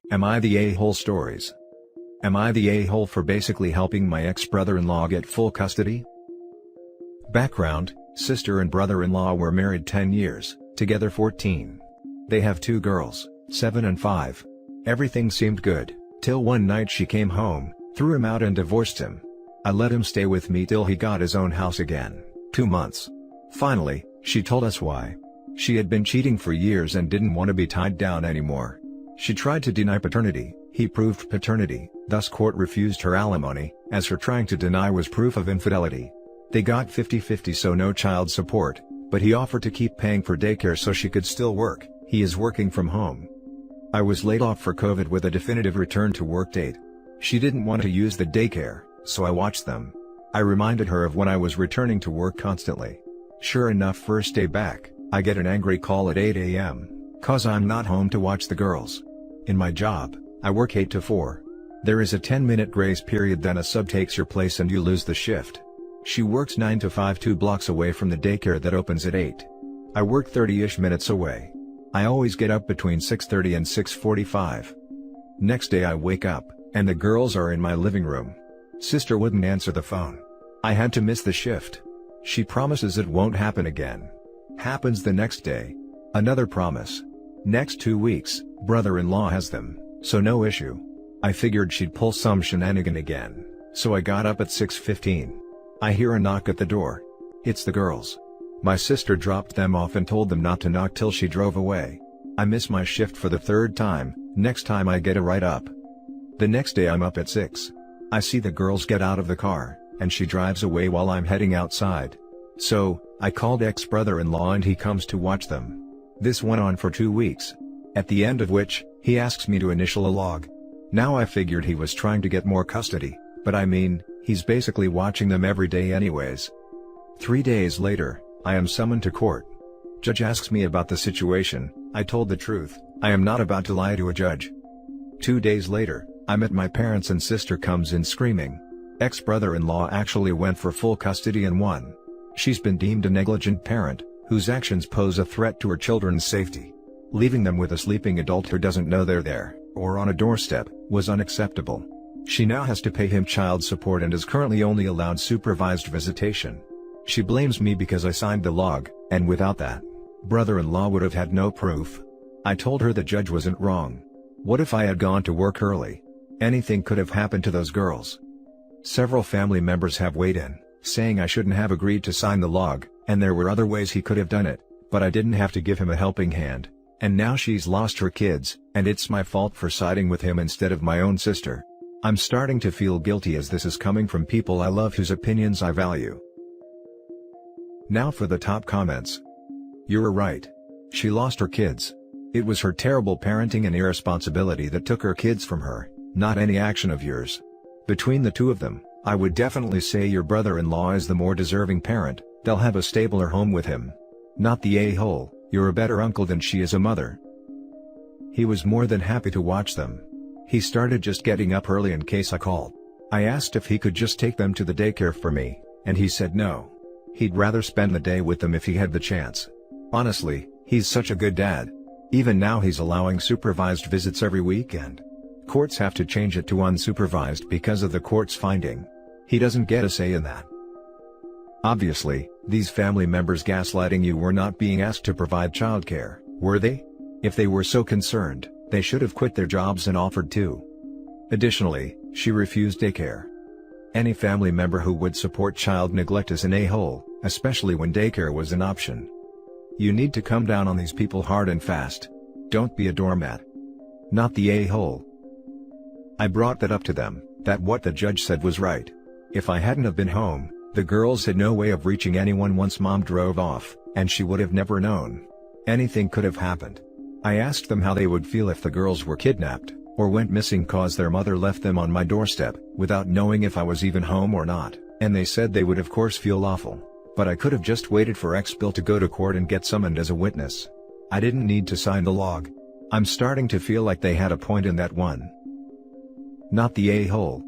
Am I the a-hole stories? Am I the a-hole for basically helping my ex-brother-in-law get full custody? Background: sister and brother-in-law were married 10 years, together 14. They have 2 girls, 7 and 5. Everything seemed good, till one night she came home, threw him out and divorced him. I let him stay with me till he got his own house again, 2 months. Finally, she told us why. She had been cheating for years and didn't want to be tied down anymore. She tried to deny paternity, he proved paternity, thus court refused her alimony, as her trying to deny was proof of infidelity. They got 50-50, so no child support, but he offered to keep paying for daycare so she could still work. He is working from home. I was laid off for COVID with a definitive return to work date. She didn't want to use the daycare, so I watched them. I reminded her of when I was returning to work constantly. Sure enough, first day back, I get an angry call at 8 a.m., cause I'm not home to watch the girls. In my job, I work 8 to 4. There is a 10-minute grace period, then a sub takes your place and you lose the shift. She works 9 to 5 2 blocks away from the daycare that opens at 8. I work 30-ish minutes away. I always get up between 6:30 and 6:45. Next day I wake up, and the girls are in my living room. Sister wouldn't answer the phone. I had to miss the shift. She promises it won't happen again. Happens the next day. Another promise. Next 2 weeks, brother-in-law has them, so no issue. I figured she'd pull some shenanigan again, so I got up at 6:15. I hear a knock at the door. It's the girls. My sister dropped them off and told them not to knock till she drove away. I miss my shift for the 3rd time, next time I get a write-up. The next day I'm up at 6. I see the girls get out of the car, and she drives away while I'm heading outside. So, I called ex-brother-in-law and he comes to watch them. This went on for 2 weeks. At the end of which, he asks me to initial a log. Now I figured he was trying to get more custody, but I mean, he's basically watching them every day anyways. 3 days later, I am summoned to court. Judge asks me about the situation. I told the truth. I am not about to lie to a judge. 2 days later, I'm at my parents and sister comes in screaming. Ex-brother-in-law actually went for full custody and won. She's been deemed a negligent parent, whose actions pose a threat to her children's safety. Leaving them with a sleeping adult who doesn't know they're there, or on a doorstep, was unacceptable. She now has to pay him child support and is currently only allowed supervised visitation. She blames me because I signed the log, and without that, brother-in-law would have had no proof. I told her the judge wasn't wrong. What if I had gone to work early? Anything could have happened to those girls. Several family members have weighed in, saying I shouldn't have agreed to sign the log, and there were other ways he could have done it, but I didn't have to give him a helping hand. And now she's lost her kids, and it's my fault for siding with him instead of my own sister. I'm starting to feel guilty as this is coming from people I love whose opinions I value. Now for the top comments. You're right. She lost her kids. It was her terrible parenting and irresponsibility that took her kids from her, not any action of yours. Between the two of them, I would definitely say your brother-in-law is the more deserving parent. They'll have a stabler home with him. Not the a-hole. You're a better uncle than she is a mother. He was more than happy to watch them. He started just getting up early in case I called. I asked if he could just take them to the daycare for me, and he said no. He'd rather spend the day with them if he had the chance. Honestly, he's such a good dad. Even now he's allowing supervised visits every weekend. Courts have to change it to unsupervised because of the court's finding. He doesn't get a say in that. Obviously, these family members gaslighting you were not being asked to provide childcare, were they? If they were so concerned, they should have quit their jobs and offered to. Additionally, she refused daycare. Any family member who would support child neglect is an a-hole, especially when daycare was an option. You need to come down on these people hard and fast. Don't be a doormat. Not the a-hole. I brought that up to them, that what the judge said was right. If I hadn't have been home, the girls had no way of reaching anyone once mom drove off, and she would have never known. Anything could have happened. I asked them how they would feel if the girls were kidnapped, or went missing cause their mother left them on my doorstep, without knowing if I was even home or not, and they said they would of course feel awful. But I could have just waited for ex-Bill to go to court and get summoned as a witness. I didn't need to sign the log. I'm starting to feel like they had a point in that one. Not the a-hole.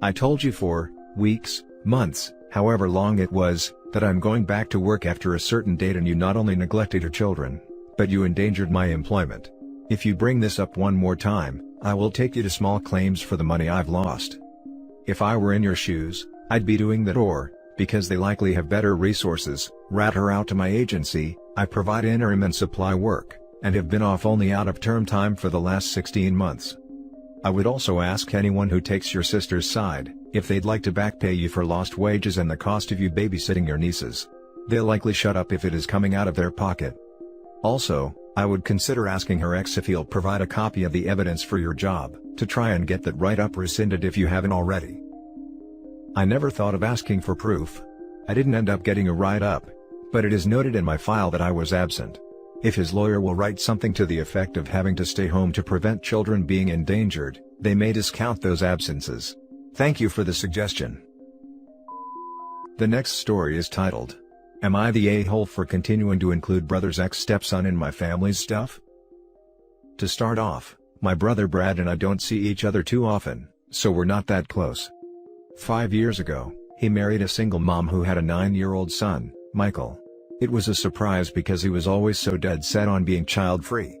I told you for weeks, months, however long it was, that I'm going back to work after a certain date, and you not only neglected your children, but you endangered my employment. If you bring this up one more time, I will take you to small claims for the money I've lost. If I were in your shoes, I'd be doing that, or, because they likely have better resources, rat her out to my agency. I provide interim and supply work, and have been off only out of term time for the last 16 months. I would also ask anyone who takes your sister's side, if they'd like to back pay you for lost wages and the cost of you babysitting your nieces. They'll likely shut up if it is coming out of their pocket. Also, I would consider asking her ex if he'll provide a copy of the evidence for your job, to try and get that write-up rescinded if you haven't already. I never thought of asking for proof. I didn't end up getting a write-up, but it is noted in my file that I was absent. If his lawyer will write something to the effect of having to stay home to prevent children being endangered, they may discount those absences. Thank you for the suggestion. The next story is titled, "Am I the a-hole for continuing to include brother's ex-stepson in my family's stuff?" To start off, my brother Brad and I don't see each other too often, so we're not that close. 5 years ago, he married a single mom who had a 9-year-old son, Michael. It was a surprise because he was always so dead set on being child-free.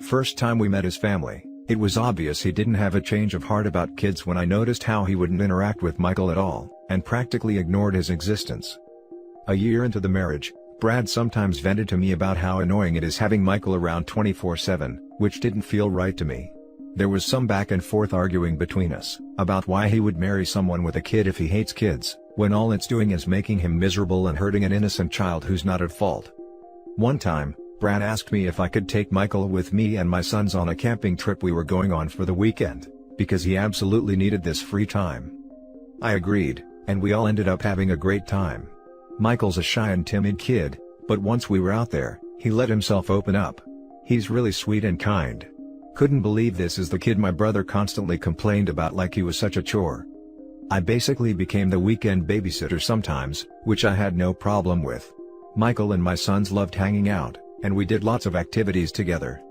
First time we met his family, it was obvious he didn't have a change of heart about kids when I noticed how he wouldn't interact with Michael at all, and practically ignored his existence. A year into the marriage, Brad sometimes vented to me about how annoying it is having Michael around 24/7, which didn't feel right to me. There was some back and forth arguing between us, about why he would marry someone with a kid if he hates kids, when all it's doing is making him miserable and hurting an innocent child who's not at fault. One time, Brad asked me if I could take Michael with me and my sons on a camping trip we were going on for the weekend, because he absolutely needed this free time. I agreed, and we all ended up having a great time. Michael's a shy and timid kid, but once we were out there, he let himself open up. He's really sweet and kind. Couldn't believe this is the kid my brother constantly complained about like he was such a chore. I basically became the weekend babysitter sometimes, which I had no problem with. Michael and my sons loved hanging out, and we did lots of activities together.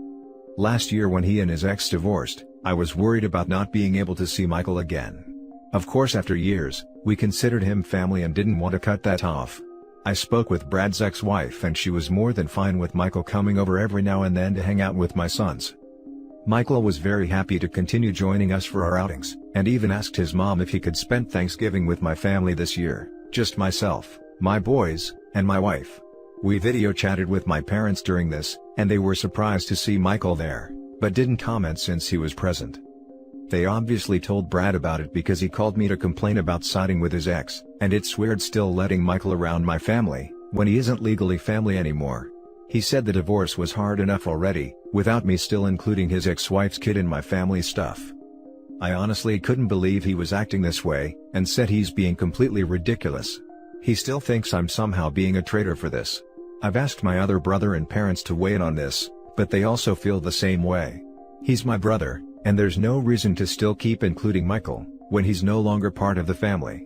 Last year when he and his ex divorced, I was worried about not being able to see Michael again. Of course, after years, we considered him family and didn't want to cut that off. I spoke with Brad's ex-wife and she was more than fine with Michael coming over every now and then to hang out with my sons. Michael was very happy to continue joining us for our outings, and even asked his mom if he could spend Thanksgiving with my family this year, just myself, my boys, and my wife. We video chatted with my parents during this, and they were surprised to see Michael there, but didn't comment since he was present. They obviously told Brad about it because he called me to complain about siding with his ex, and it's weird still letting Michael around my family, when he isn't legally family anymore. He said the divorce was hard enough already, without me still including his ex-wife's kid in my family stuff. I honestly couldn't believe he was acting this way, and said he's being completely ridiculous. He still thinks I'm somehow being a traitor for this. I've asked my other brother and parents to weigh in on this, but they also feel the same way. He's my brother, and there's no reason to still keep including Michael, when he's no longer part of the family.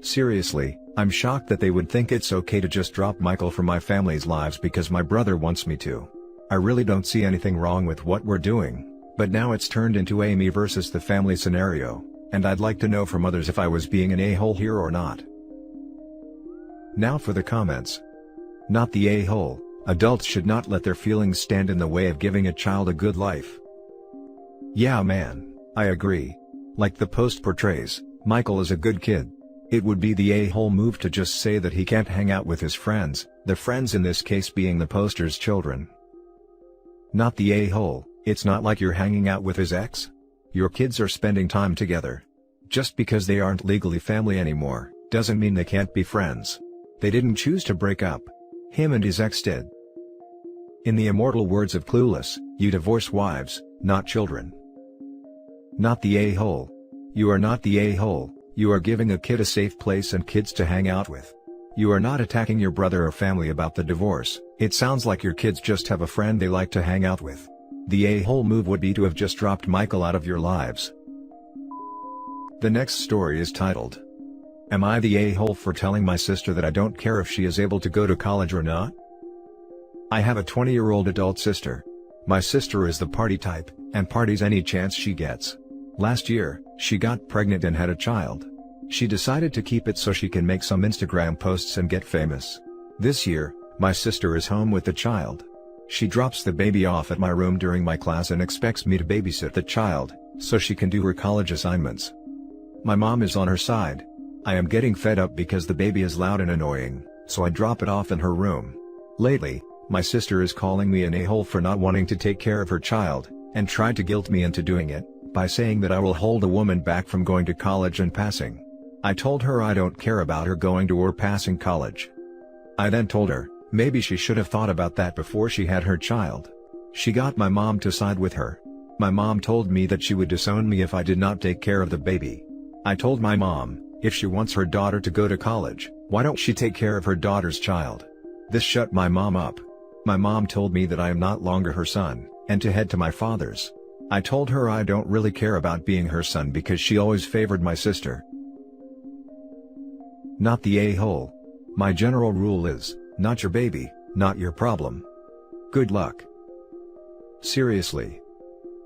Seriously, I'm shocked that they would think it's okay to just drop Michael from my family's lives because my brother wants me to. I really don't see anything wrong with what we're doing, but now it's turned into a me versus the family scenario, and I'd like to know from others if I was being an a-hole here or not. Now for the comments. Not the a-hole. Adults should not let their feelings stand in the way of giving a child a good life. Yeah man, I agree. Like the post portrays, Michael is a good kid. It would be the a-hole move to just say that he can't hang out with his friends, the friends in this case being the poster's children. Not the a-hole. It's not like you're hanging out with his ex. Your kids are spending time together. Just because they aren't legally family anymore, doesn't mean they can't be friends. They didn't choose to break up. Him and his ex did. In the immortal words of Clueless, you divorce wives, not children. Not the a-hole. You are not the a-hole. You are giving a kid a safe place and kids to hang out with. You are not attacking your brother or family about the divorce. It sounds like your kids just have a friend they like to hang out with. The a-hole move would be to have just dropped Michael out of your lives. The next story is titled, "Am I the a-hole for telling my sister that I don't care if she is able to go to college or not?" I have a 20-year-old adult sister. My sister is the party type, and parties any chance she gets. Last year, she got pregnant and had a child. She decided to keep it so she can make some Instagram posts and get famous. This year, my sister is home with the child. She drops the baby off at my room during my class and expects me to babysit the child, so she can do her college assignments. My mom is on her side. I am getting fed up because the baby is loud and annoying, so I drop it off in her room. Lately, my sister is calling me an a-hole for not wanting to take care of her child, and tried to guilt me into doing it, by saying that I will hold a woman back from going to college and passing. I told her I don't care about her going to or passing college. I then told her, maybe she should have thought about that before she had her child. She got my mom to side with her. My mom told me that she would disown me if I did not take care of the baby. I told my mom, if she wants her daughter to go to college, why don't she take care of her daughter's child? This shut my mom up. My mom told me that I am not longer her son, and to head to my father's. I told her I don't really care about being her son because she always favored my sister. Not the a-hole. My general rule is, not your baby, not your problem. Good luck. Seriously.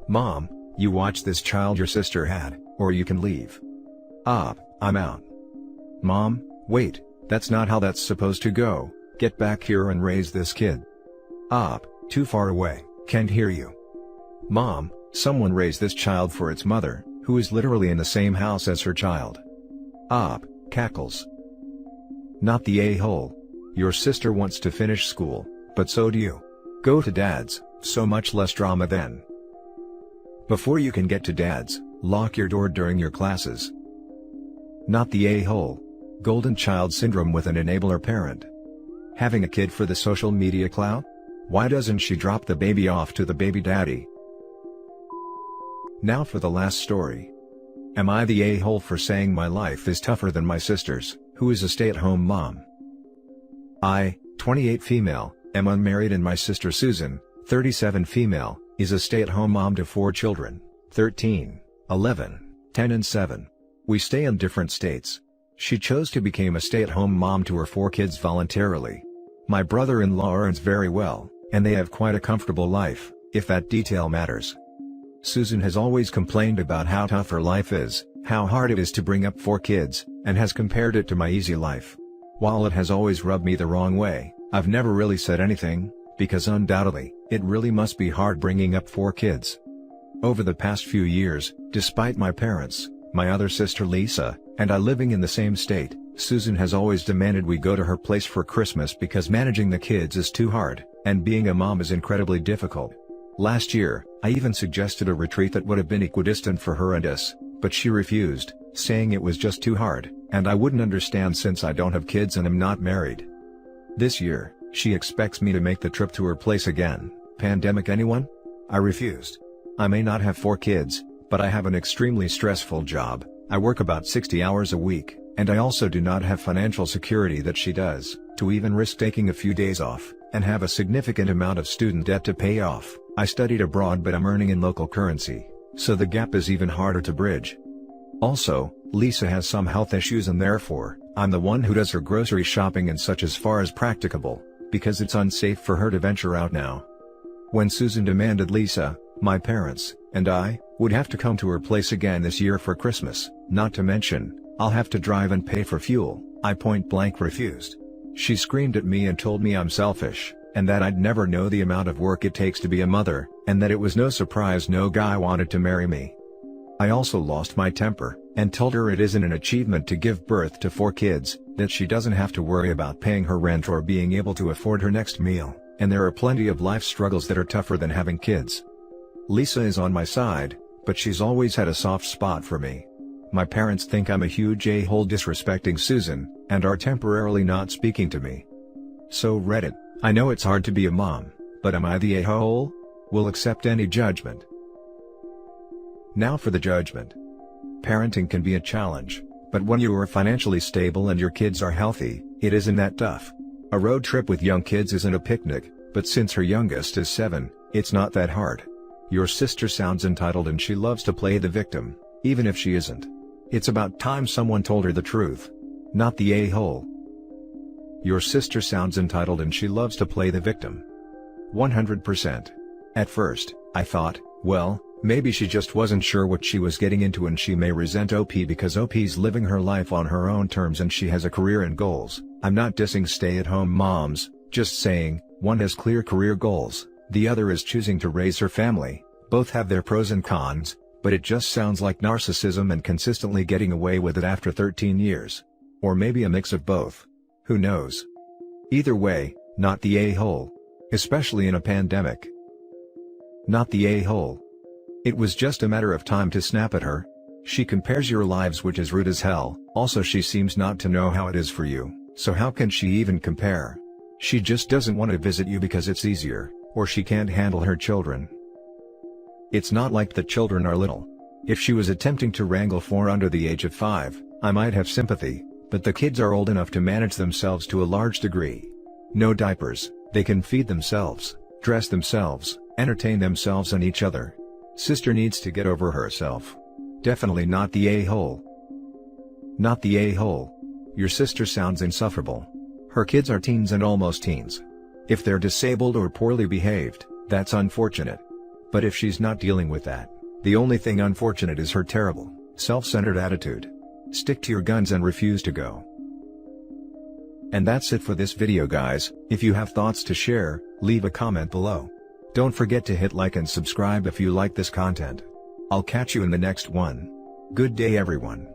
Mom, you watch this child your sister had, or you can leave. I'm out. Mom, wait, that's not how that's supposed to go. Get back here and raise this kid. Too far away, can't hear you. Mom, someone raise this child for its mother, who is literally in the same house as her child. Cackles. Not the a-hole. Your sister wants to finish school, but so do you. Go to dad's, so much less drama then. Before you can get to dad's, lock your door during your classes. Not the a-hole. Golden child syndrome with an enabler parent. Having a kid for the social media clout? Why doesn't she drop the baby off to the baby daddy? Now for the last story. Am I the a-hole for saying my life is tougher than my sister's, who is a stay-at-home mom? I, 28 female, am unmarried and my sister Susan, 37 female, is a stay-at-home mom to 4 children, 13, 11, 10 and 7. We stay in different states. She chose to become a stay-at-home mom to her 4 kids voluntarily. My brother-in-law earns very well, and they have quite a comfortable life, if that detail matters. Susan has always complained about how tough her life is, how hard it is to bring up 4 kids, and has compared it to my easy life. While it has always rubbed me the wrong way, I've never really said anything, because undoubtedly, it really must be hard bringing up 4 kids. Over the past few years, despite my parents, my other sister Lisa, and I living in the same state, Susan has always demanded we go to her place for Christmas because managing the kids is too hard, and being a mom is incredibly difficult. Last year, I even suggested a retreat that would have been equidistant for her and us, but she refused, saying it was just too hard, and I wouldn't understand since I don't have kids and am not married. This year, she expects me to make the trip to her place again. Pandemic anyone? I refused. I may not have 4 kids, but I have an extremely stressful job. I work about 60 hours a week, and I also do not have financial security that she does, to even risk taking a few days off, and have a significant amount of student debt to pay off. I studied abroad but I'm earning in local currency, so the gap is even harder to bridge. Also, Lisa has some health issues and therefore, I'm the one who does her grocery shopping and such as far as practicable, because it's unsafe for her to venture out now. When Susan demanded Lisa, my parents, and I, would have to come to her place again this year for Christmas, not to mention, I'll have to drive and pay for fuel, I point blank refused. She screamed at me and told me I'm selfish, and that I'd never know the amount of work it takes to be a mother, and that it was no surprise no guy wanted to marry me. I also lost my temper, and told her it isn't an achievement to give birth to 4 kids, that she doesn't have to worry about paying her rent or being able to afford her next meal, and there are plenty of life struggles that are tougher than having kids. Lisa is on my side, but she's always had a soft spot for me. My parents think I'm a huge a-hole disrespecting Susan, and are temporarily not speaking to me. So Reddit, I know it's hard to be a mom, but am I the a-hole? Will accept any judgment. Now for the judgment. Parenting can be a challenge, but when you are financially stable and your kids are healthy, it isn't that tough. A road trip with young kids isn't a picnic, but since her youngest is 7, it's not that hard. Your sister sounds entitled and she loves to play the victim, even if she isn't. It's about time someone told her the truth. Not the a-hole. Your sister sounds entitled and she loves to play the victim. 100%. At first, I thought, well, maybe she just wasn't sure what she was getting into and she may resent OP because OP's living her life on her own terms and she has a career and goals. I'm not dissing stay-at-home moms, just saying, one has clear career goals, The other is choosing to raise her family. Both have their pros and cons, but it just sounds like narcissism and consistently getting away with it after 13 years. Or maybe a mix of both. Who knows? Either way, not the a-hole. Especially in a pandemic. Not the a-hole. It was just a matter of time to snap at her. She compares your lives, which is rude as hell. Also, she seems not to know how it is for you, so how can she even compare? She just doesn't want to visit you because it's easier, or she can't handle her children. It's not like the children are little. If she was attempting to wrangle 4 under the age of 5, I might have sympathy, but the kids are old enough to manage themselves to a large degree. No diapers, they can feed themselves, dress themselves, entertain themselves and each other. Sister needs to get over herself. Definitely not the a-hole. Not the a-hole. Your sister sounds insufferable. Her kids are teens and almost teens. If they're disabled or poorly behaved, that's unfortunate. But if she's not dealing with that, the only thing unfortunate is her terrible, self-centered attitude. Stick to your guns and refuse to go. And that's it for this video, guys. If you have thoughts to share, leave a comment below. Don't forget to hit like and subscribe if you like this content. I'll catch you in the next one. Good day, everyone.